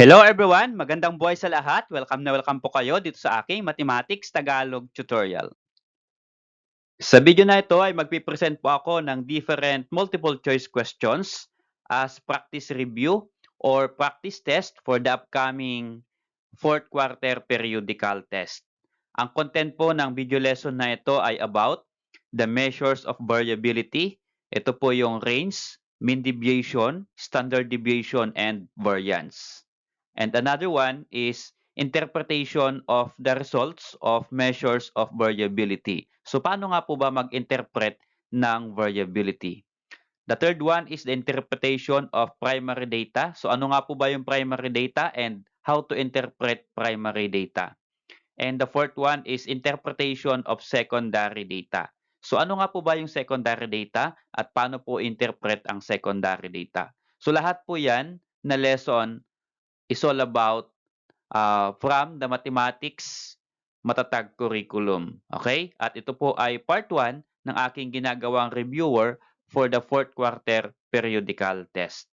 Hello everyone! Magandang buhay sa lahat. Welcome na welcome po kayo dito sa aking Mathematics Tagalog tutorial. Sa video na ito ay magpipresent po ako ng different multiple choice questions as practice review or practice test for the upcoming fourth quarter periodical test. Ang content po ng video lesson na ito ay about the measures of variability. Ito po yung range, mean deviation, standard deviation, and variance. And another one is interpretation of the results of measures of variability. So paano nga po ba mag-interpret ng variability? The third one is the interpretation of primary data. So ano nga po ba yung primary data and how to interpret primary data? And the fourth one is interpretation of secondary data. So ano nga po ba yung secondary data at paano po interpret ang secondary data? So lahat po yan na lesson is all about from the Mathematics Matatag Curriculum. Okay? At ito po ay part 1 ng aking ginagawang reviewer for the fourth quarter periodical test.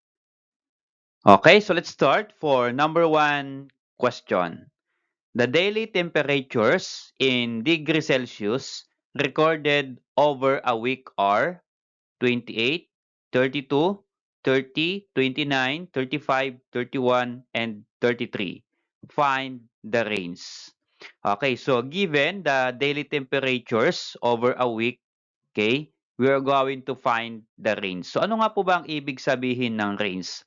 Okay, so let's start for number 1 question. The daily temperatures in degrees Celsius recorded over a week are 28, 32, 30, 29, 35, 31, and 33. Find the range. Okay, so given the daily temperatures over a week, okay, we are going to find the range. So ano nga po ba ang ibig sabihin ng range?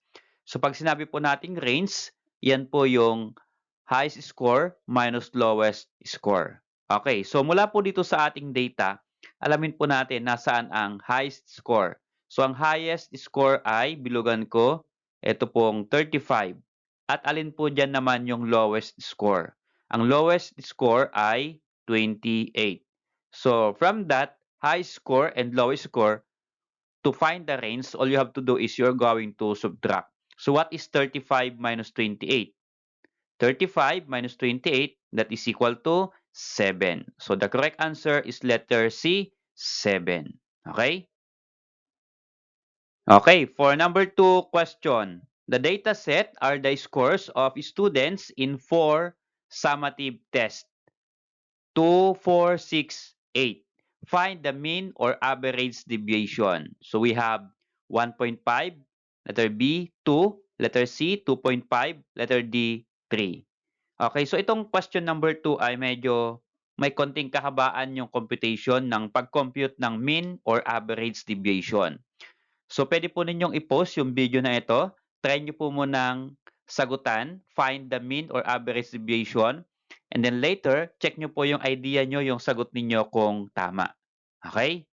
So pag sinabi po nating range, yan po yung highest score minus lowest score. Okay, so mula po dito sa ating data, alamin po natin nasaan ang highest score. So ang highest score ay, bilugan ko, ito pong 35. At alin po dyan naman yung lowest score? Ang lowest score ay 28. So from that, high score and lowest score, to find the range, all you have to do is you're going to subtract. So what is 35 minus 28? 35 minus 28, that is equal to 7. So the correct answer is letter C, 7. Okay? Okay, for number 2 question. The data set are the scores of students in 4 summative tests. 2, 4, 6, 8. Find the mean or average deviation. So we have 1.5, letter B, 2, letter C, 2.5, letter D, 3. Okay, so itong question number 2 ay medyo may konting kahabaan yung computation ng pag-compute ng mean or average deviation. So pwede po ninyong i-post yung video na ito. Try nyo po munang sagutan, find the mean or average deviation. And then later, check nyo po yung idea nyo, yung sagot ninyo kung tama. Okay?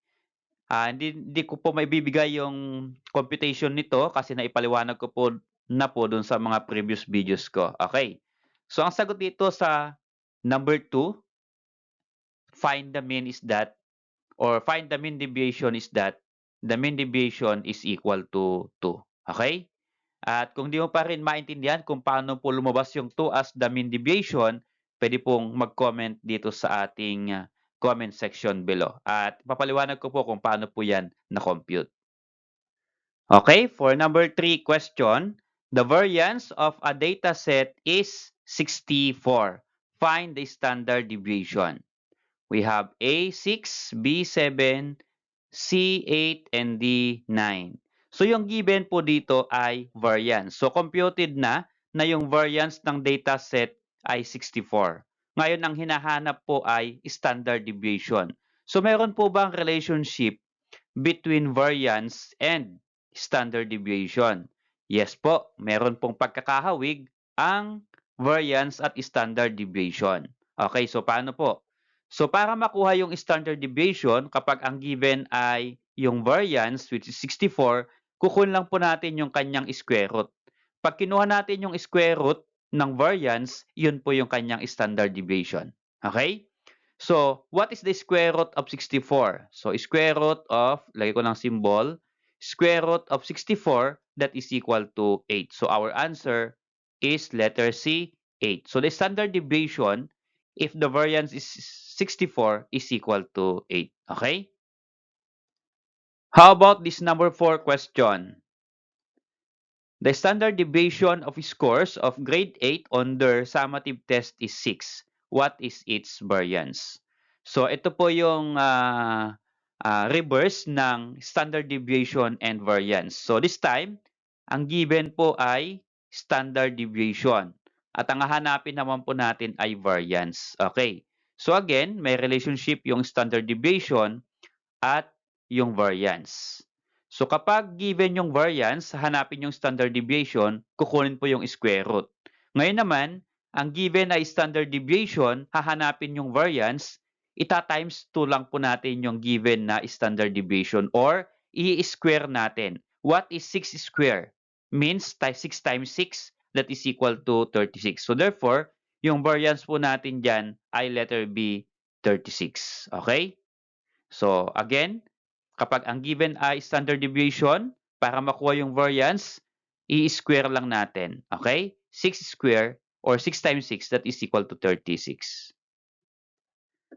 Hindi ko po maibibigay yung computation nito kasi naipaliwanag ko po na po dun sa mga previous videos ko. Okay. So ang sagot dito sa number 2, find the mean is that, or find the mean deviation is that, the mean deviation is equal to 2. Okay? At kung di mo pa rin maintindihan kung paano po lumabas yung 2 as the mean deviation, pwede pong mag-comment dito sa ating comment section below. At papaliwanag ko po kung paano po yan na-compute. Okay, for number 3 question, the variance of a data set is 64. Find the standard deviation. We have A6, B7, C8, and D9. So yung given po dito ay variance. So computed na yung variance ng data set ay 64. Ngayon ang hinahanap po ay standard deviation. So meron po bang relationship between variance and standard deviation? Yes po, meron pong pagkakahawig ang variance at standard deviation. Okay, so paano po? So para makuha yung standard deviation, kapag ang given ay yung variance, which is 64, kukunin lang po natin yung kanyang square root. Pag kinuha natin yung square root ng variance, yun po yung kanyang standard deviation. Okay? So, what is the square root of 64? So, square root of, lagay ko ng symbol, square root of 64, that is equal to 8. So, our answer is letter C, 8. So, the standard deviation, if the variance is 64, is equal to 8. Okay? How about this number 4 question? The standard deviation of scores of grade 8 on their summative test is 6. What is its variance? So ito po yung reverse ng standard deviation and variance. So this time, ang given po ay standard deviation. At ang hahanapin naman po natin ay variance. Okay. So again, may relationship yung standard deviation at yung variance. So kapag given yung variance, hanapin yung standard deviation, kukunin po yung square root. Ngayon naman, ang given ay standard deviation, hahanapin yung variance, ita-times 2 lang po natin yung given na standard deviation or i-square natin. What is 6 square? Means 6 times 6, that is equal to 36. So therefore, yung variance po natin dyan ay letter B, 36. Okay? So again, kapag ang given ay standard deviation, para makuha yung variance, i-square lang natin. Okay? 6 square or 6 times 6, that is equal to 36.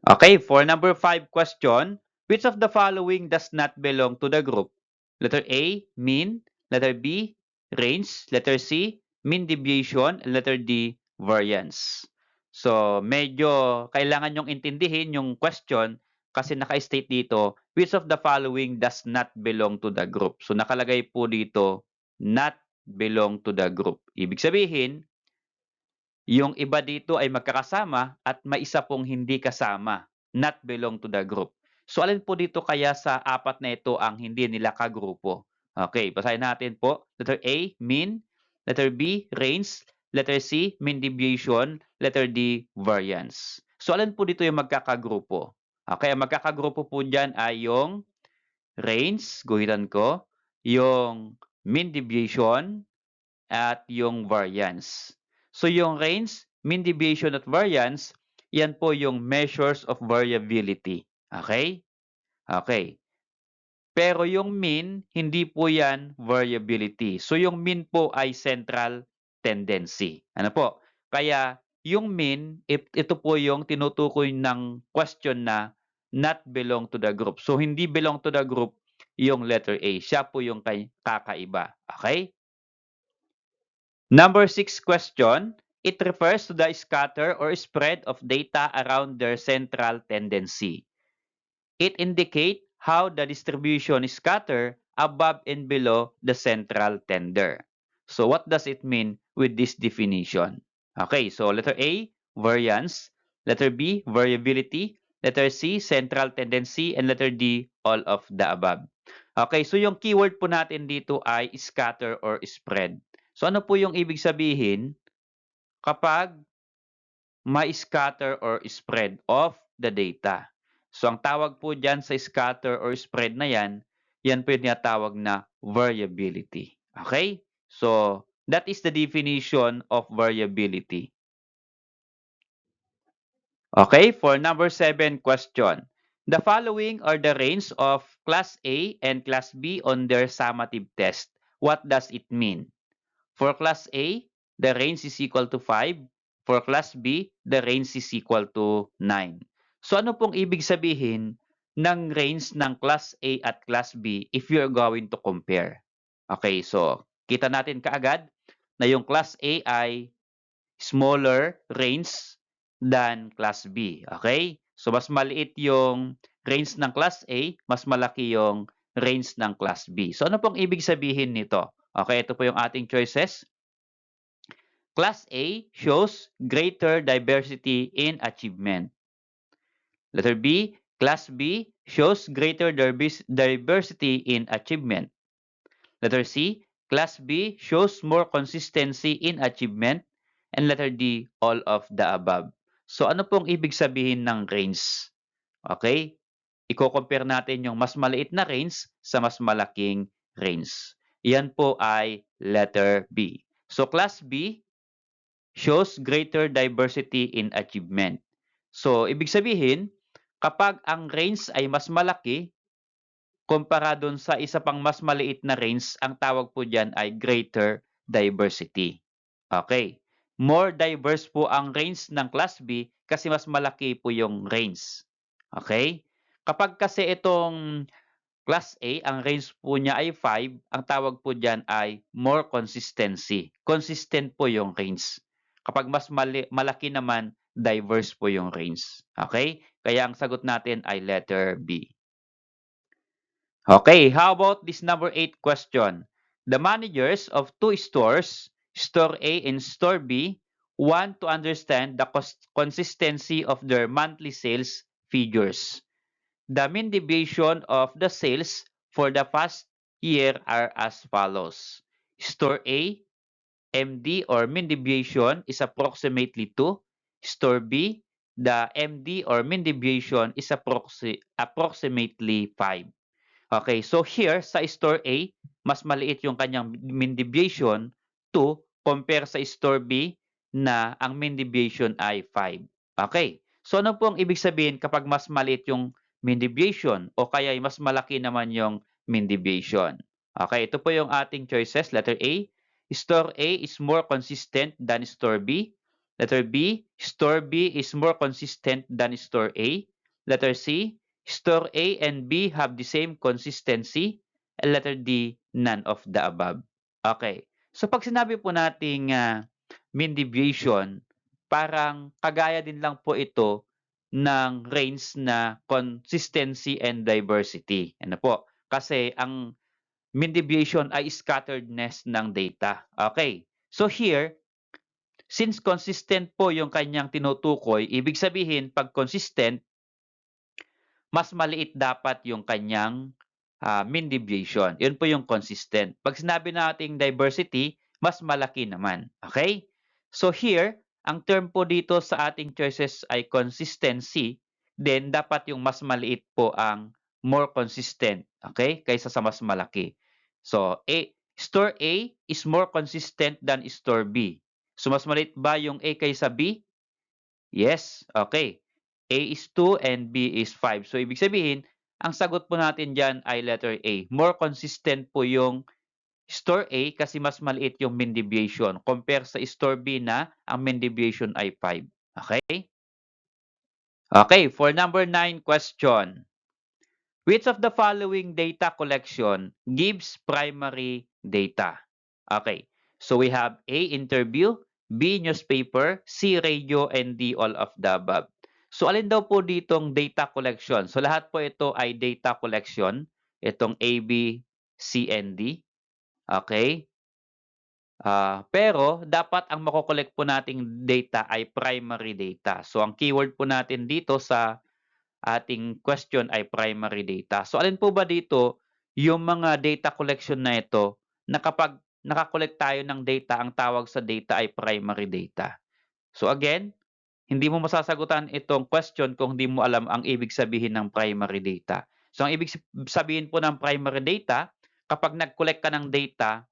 Okay, for number 5 question, which of the following does not belong to the group? Letter A, mean. Letter B, range. Letter C, mean deviation. Letter D, variance. So, medyo kailangan nyong intindihin yung question kasi naka-state dito, which of the following does not belong to the group? So, nakalagay po dito, not belong to the group. Ibig sabihin, yung iba dito ay magkakasama at may isa pong hindi kasama, not belong to the group. So alin po dito kaya sa apat na ito ang hindi nila kagrupo? Okay, basahin natin po. Letter A, mean. Letter B, range. Letter C, mean deviation. Letter D, variance. So alin po dito yung magkakagrupo? Okay, ang magkakagrupo po dyan ay yung range, guhitan ko, yung mean deviation, at yung variance. So yung range, mean deviation at variance, yan po yung measures of variability. Okay? Okay. Pero yung mean, hindi po yan variability. So yung mean po ay central tendency. Ano po? Kaya yung mean, ito po yung tinutukoy ng question na not belong to the group. So hindi belong to the group yung letter A. Siya po yung kakaiba. Okay? Number 6 question, it refers to the scatter or spread of data around their central tendency. It indicates how the distribution is scattered above and below the central tender. So what does it mean with this definition? Okay, so letter A, variance. Letter B, variability. Letter C, central tendency. And letter D, all of the above. Okay, so yung keyword po natin dito ay scatter or spread. So ano po yung ibig sabihin kapag ma-scatter or spread of the data? So ang tawag po dyan sa scatter or spread na yan, yan po yung tinatawag na variability. Okay? So that is the definition of variability. Okay, for number 7 question. The following are the range of Class A and Class B on their summative test. What does it mean? For Class A, the range is equal to 5. For Class B, the range is equal to 9. So ano pong ibig sabihin ng range ng Class A at Class B if you're going to compare? Okay, so kita natin kaagad na yung Class A ay smaller range than Class B. Okay? So mas maliit yung range ng Class A, mas malaki yung range ng Class B. So ano pong ibig sabihin nito? Okay, ito po yung ating choices. Class A shows greater diversity in achievement. Letter B, Class B shows greater diversity in achievement. Letter C, Class B shows more consistency in achievement. And letter D, all of the above. So ano pong ibig sabihin ng range? Okay? Iko-compare natin yung mas maliit na range sa mas malaking range. Yan po ay letter B. So Class B shows greater diversity in achievement. So ibig sabihin, kapag ang range ay mas malaki, kumpara dun sa isa pang mas maliit na range, ang tawag po dyan ay greater diversity. Okay. More diverse po ang range ng Class B kasi mas malaki po yung range. Okay? Kapag kasi itong Class A, ang range po niya ay 5. Ang tawag po diyan ay more consistency. Consistent po yung range. Kapag mas malaki naman, diverse po yung range. Okay? Kaya ang sagot natin ay letter B. Okay, how about this number 8 question? The managers of two stores, Store A and Store B, want to understand the consistency of their monthly sales figures. The mean deviation of the sales for the past year are as follows. Store A, MD or mean deviation is approximately 2. Store B, the MD or mean deviation is approximately 5. Okay, so here sa store A, mas maliit yung kanyang mean deviation 2 compare sa store B na ang mean deviation ay 5. Okay, so ano po ang ibig sabihin kapag mas maliit yung mean deviation o kaya mas malaki naman yung mean deviation? Okay, ito po yung ating choices. Letter A, store A is more consistent than store B. Letter B, store B is more consistent than store A. Letter C, store A and B have the same consistency. And letter D, none of the above. Okay. So pag sinabi po nating mean deviation, parang kagaya din lang po ito ng range na consistency and diversity. Ano po? Kasi ang mean deviation ay scatteredness ng data. Okay. So here, since consistent po yung kanyang tinutukoy, ibig sabihin pag consistent, mas maliit dapat yung kanyang mean deviation. Yun po yung consistent. Pag sinabi nating diversity, mas malaki naman. Okay? So here, ang term po dito sa ating choices ay consistency. Then, dapat yung mas maliit po ang more consistent. Okay? Kaysa sa mas malaki. So, store A is more consistent than store B. So, mas maliit ba yung A kaysa B? Yes, okay. A is 2 and B is 5. So, ibig sabihin, ang sagot po natin dyan ay letter A. More consistent po yung store A kasi mas maliit yung mean deviation compare sa store B na ang mean deviation ay 5. Okay? Okay, for number 9 question. Which of the following data collection gives primary data? Okay, so we have A, interview, B, newspaper, C, radio, and D, all of the above. So alin daw po ditong data collection? So lahat po ito ay data collection. Itong A, B, C, and D. Okay? Pero dapat ang makokollect po nating data ay primary data. So ang keyword po natin dito sa ating question ay primary data. So alin po ba dito yung mga data collection na ito na kapag nakakollect tayo ng data, ang tawag sa data ay primary data. So again, hindi mo masasagutan itong question kung hindi mo alam ang ibig sabihin ng primary data. So ang ibig sabihin po ng primary data, kapag nag-collect ka ng data,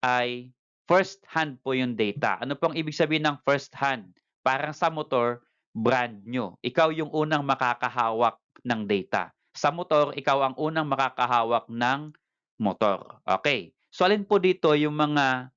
ay first hand po yung data. Ano pong ibig sabihin ng first hand? Parang sa motor, brand new. Ikaw yung unang makakahawak ng data. Sa motor, ikaw ang unang makakahawak ng motor. Okay. So alin po dito yung mga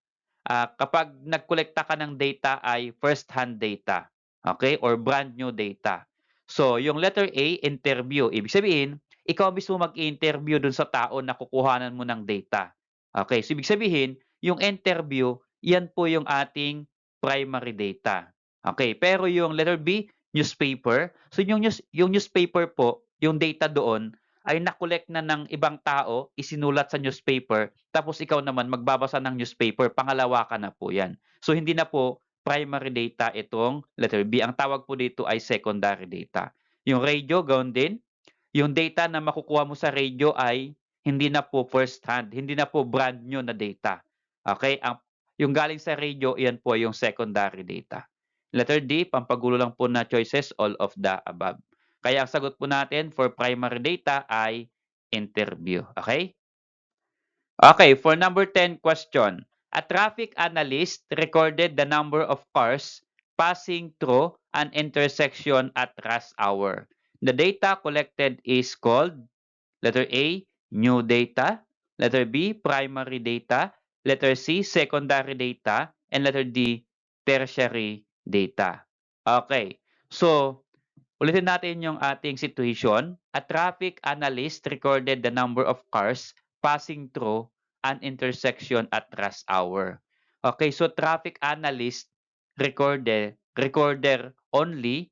kapag nagkolekta ka ng data ay first hand data. Okay? Or brand new data. So yung letter A, interview. Ibig sabihin, ikaw mismo mag-interview dun sa tao na kukuhanan mo ng data. Okay, so ibig sabihin, yung interview, yan po yung ating primary data. Okay, pero yung letter B, newspaper. So yung newspaper po, yung data doon ay nakolek na ng ibang tao, isinulat sa newspaper, tapos ikaw naman magbabasa ng newspaper, pangalawa ka na po yan. So hindi na po primary data itong letter B. Ang tawag po dito ay secondary data. Yung radio, gawin din. Yung data na makukuha mo sa radio ay hindi na po first hand, hindi na po brand new na data. Okay? Yung galing sa radio, iyan po yung secondary data. Letter D, pampagulo lang po na choices, all of the above. Kaya ang sagot po natin for primary data ay interview. Okay? Okay, for number 10 question. A traffic analyst recorded the number of cars passing through an intersection at rush hour. The data collected is called letter A, new data, letter B, primary data, letter C, secondary data, and letter D, tertiary data. Okay. So, Ulitin natin yung ating situation. A traffic analyst recorded the number of cars passing through an intersection at rush hour. Okay, so traffic analyst recorder only,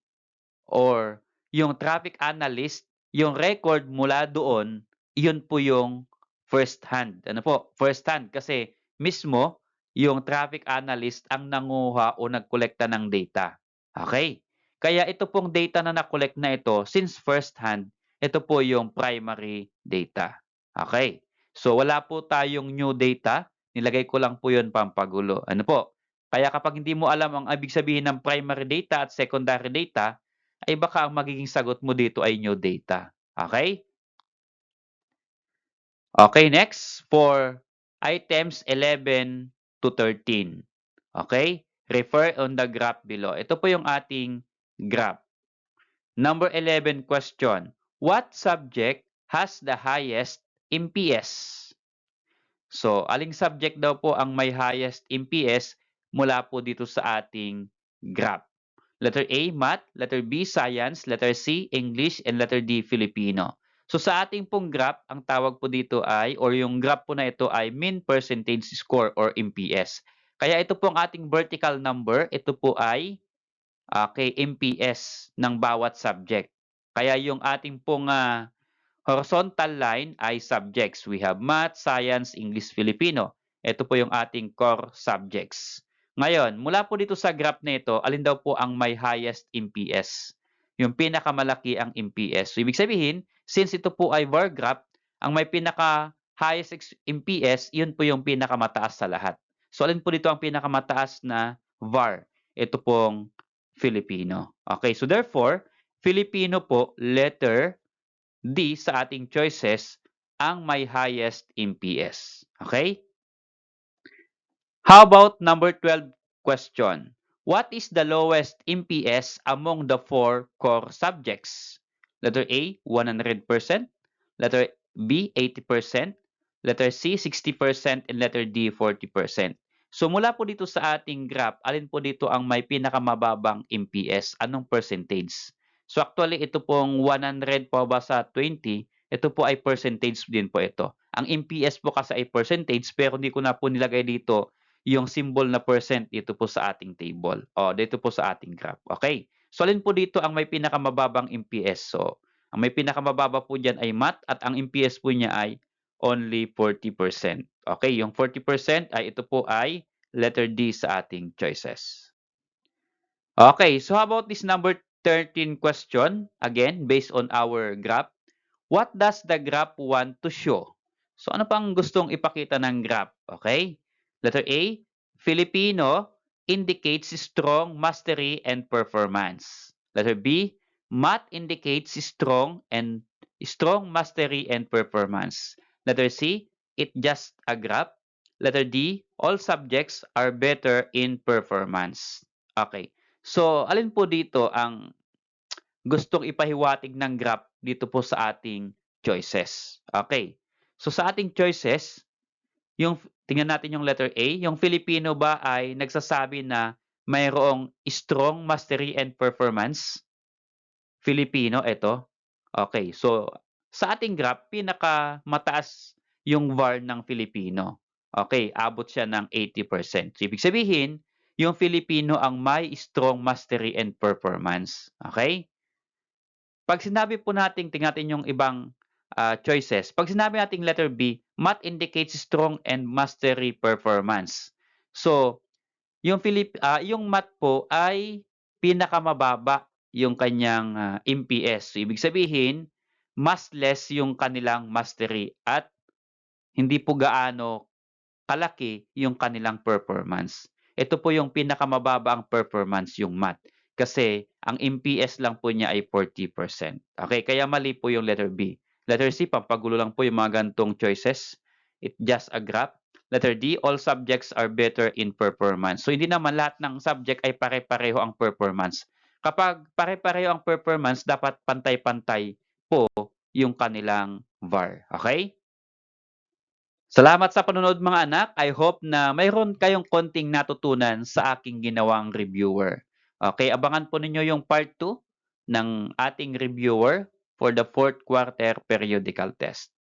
or yung traffic analyst, yung record mula doon, yun po yung first hand. Ano po? First hand kasi mismo yung traffic analyst ang nanguha o nagkolekta ng data. Okay? Kaya ito pong data na nakolekt na ito, since first hand, ito po yung primary data. Okay? So wala po tayong new data, nilagay ko lang po yun pampagulo. Ano po? Kaya kapag hindi mo alam ang ibig sabihin ng primary data at secondary data, ay baka ang magiging sagot mo dito ay new data. Okay? Okay, next for items 11 to 13. Okay? Refer on the graph below. Ito po yung ating graph. Number 11 question. What subject has the highest MPS? So, aling subject daw po ang may highest MPS mula po dito sa ating graph? Letter A, Math. Letter B, Science. Letter C, English. And letter D, Filipino. So sa ating pong graph, ang tawag po dito ay, or yung graph po na ito ay mean percentage score or MPS. Kaya ito po ang ating vertical number. Ito po ay kay MPS ng bawat subject. Kaya yung ating pong horizontal line ay subjects. We have Math, Science, English, Filipino. Ito po yung ating core subjects. Ngayon, mula po dito sa graph na ito, alin daw po ang may highest MPS? Yung pinakamalaki ang MPS. So, ibig sabihin, since ito po ay bar graph, ang may pinaka-highest MPS, yun po yung pinakamataas sa lahat. So, alin po dito ang pinakamataas na var? Ito pong Filipino. Okay, so therefore, Filipino po, letter D sa ating choices ang may highest MPS. Okay? How about number 12 question? What is the lowest MPS among the four core subjects? Letter A, 100%. Letter B, 80%. Letter C, 60%. And letter D, 40%. So mula po dito sa ating graph, alin po dito ang may pinakamababang MPS? Anong percentage? So actually, ito pong 100 po ba sa 20, ito po ay percentage din po ito. Ang MPS po kasi ay percentage, pero hindi ko na po nilagay dito yung symbol na percent dito po sa ating table. O, dito po sa ating graph. Okay? So, alin po dito ang may pinakamababang MPS? So, ang may pinakamababa po dyan ay math at ang MPS po niya ay only 40%. Okay? Yung 40% ay ito po ay letter D sa ating choices. Okay, so how about this number 13 question? Again, based on our graph. What does the graph want to show? So ano pang gustong ipakita ng graph? Okay? Letter A, Filipino indicates strong mastery and performance. Letter B, Math indicates strong mastery and performance. Letter C, it just a graph. Letter D, all subjects are better in performance. Okay. So, alin po dito ang gustong ipahiwatig ng graph dito po sa ating choices? Okay. So, sa ating choices, tingnan natin yung letter A, yung Filipino ba ay nagsasabi na mayroong strong mastery and performance? Filipino, ito. Okay. So, sa ating graph, pinakamataas yung VAR ng Filipino. Okay. Abot siya ng 80%. So, ibig sabihin, yung Filipino ang may strong mastery and performance. Okay? Pag sinabi po natin, tingnan natin yung ibang choices. Pag sinabi natin letter B, math indicates strong and mastery performance. So, yung math po ay pinakamababa yung kanyang MPS. So, ibig sabihin, mas less yung kanilang mastery at hindi po gaano kalaki yung kanilang performance. Ito po yung pinakamababa ang performance, yung math. Kasi ang MPS lang po niya ay 40%. Okay, kaya mali po yung letter B. Letter C, pampagulo lang po yung mga gantong choices. It just a graph. Letter D, all subjects are better in performance. So hindi naman lahat ng subject ay pare-pareho ang performance. Kapag pare-pareho ang performance, dapat pantay-pantay po yung kanilang VAR. Okay? Salamat sa panonood mga anak. I hope na mayroon kayong konting natutunan sa aking ginawang reviewer. Okay, abangan po ninyo yung part 2 ng ating reviewer for the fourth quarter periodical test.